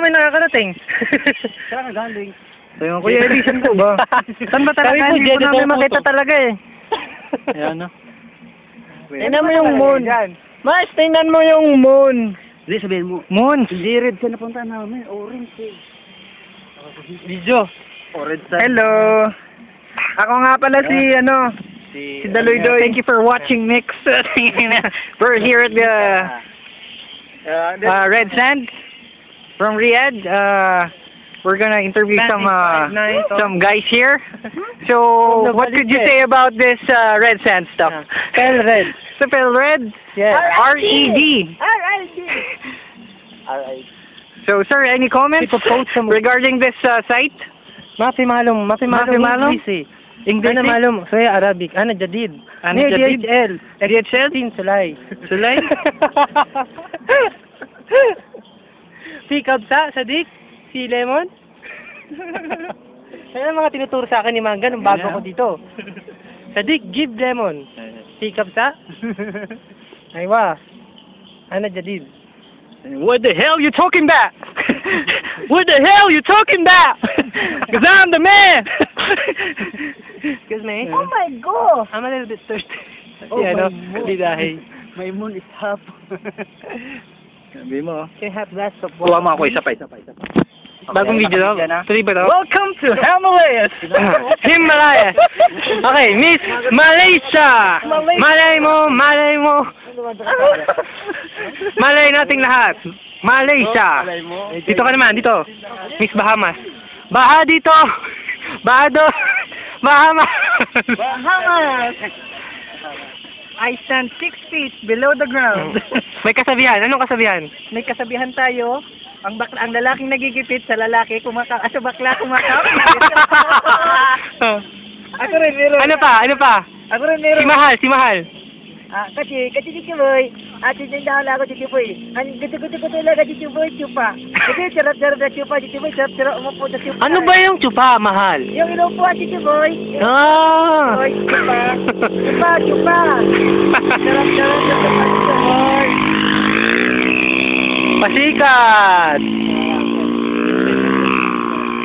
kami nakakarating? Saan ka galing? Ayun, Kuya Eddie, saan po ba? Saan ba talaga? Kami po, Hindi ko janitor namin po makita to. talaga eh. Ayan, no? Tingnan mo yung moon. Mas, tingnan mo yung moon. Hindi, sabihin mo. Moon. Hindi red siya napunta namin. Orange eh. Video. Orange Hello. Ako nga pala si, si Daloy-Doy. Thank you for watching, Mix. We're here at the Red Sand from Riyadh. We're gonna interview some guys here. So, what could you say about this Red Sand stuff? Spell red. Spell red? Yes. R-E-D. Alright. So, sir, any comments regarding this site? Mafi malum English eh. English Ano malum, saya Arabic. Ana jadid. Ano jadid? DHL. DHL? Tin sulay. Sulay? Pick up sa Sadik. Si Lemon. Kaya mga tinuturo sa akin ni Manga nung bago ko dito. Sadik, give Lemon. Pick up sa. Aywa. Ana jadid. What the hell you talking about? What the hell you talking about? Because I'm the man. Excuse me. Oh my God! I'm a little bit thirsty. Oh yeah, my no? moon. Hindi dahil. My moon is half. Sabi mo. Can you have glass of Kuha water? mo ako isa pa. Bagong video daw. Tuloy ba daw? Welcome to Himalayas. Himalayas. Okay, Miss Malaysia. Malay mo. Malay nating lahat. Malaysia. Dito ka naman, dito. Miss Bahamas. Baha dito. Bahamas. Bahamas! I stand 6 feet below the ground. May kasabihan. Anong kasabihan? May kasabihan tayo, ang lalaking nagigipit sa lalaki, sa bakla kumakap. Ako rin meron. Ano pa? Ako rin meron. Si Mahal. Kasi Chichi Boy, tindahan ako Chichi Boy. Ang gusto ko talaga Chichi Boy, chupa. Kasi charap-charap na chupa, Chichi Boy, charap-charap umupo sa chupa. Ano ba yung tsupa, Mahal? Yung inupuan Chichi Boy. Ah! Boy, chupa. Chupa. Charap-charap na chupa Chichi Boy. Pasikat!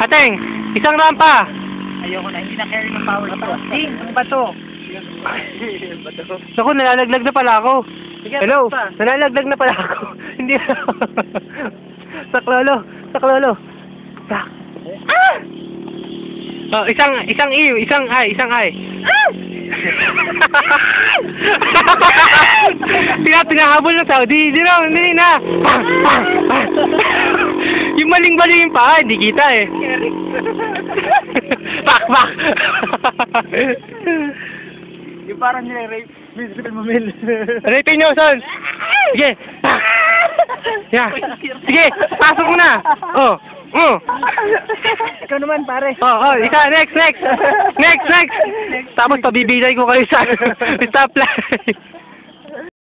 Ateng, isang rampa. Ayoko na, hindi na carry ng power ito. Ding, ang bato. Naku, nalalaglag na pala ako. Sige, Hello, pa. nalalaglag na pala ako. Hindi na. Saklolo. Tak. Oh, isang ay. Tinahabol ng tao. Di na. Yung maling-maling yung paa, hindi kita eh. Pak. Yung parang nire-rape. Rape nyo, son. Sige. Yeah. Sige, pasok mo na. Oh. Ikaw naman, pare. Isa, next. Tapos pabibigay ko kayo sa stoplight.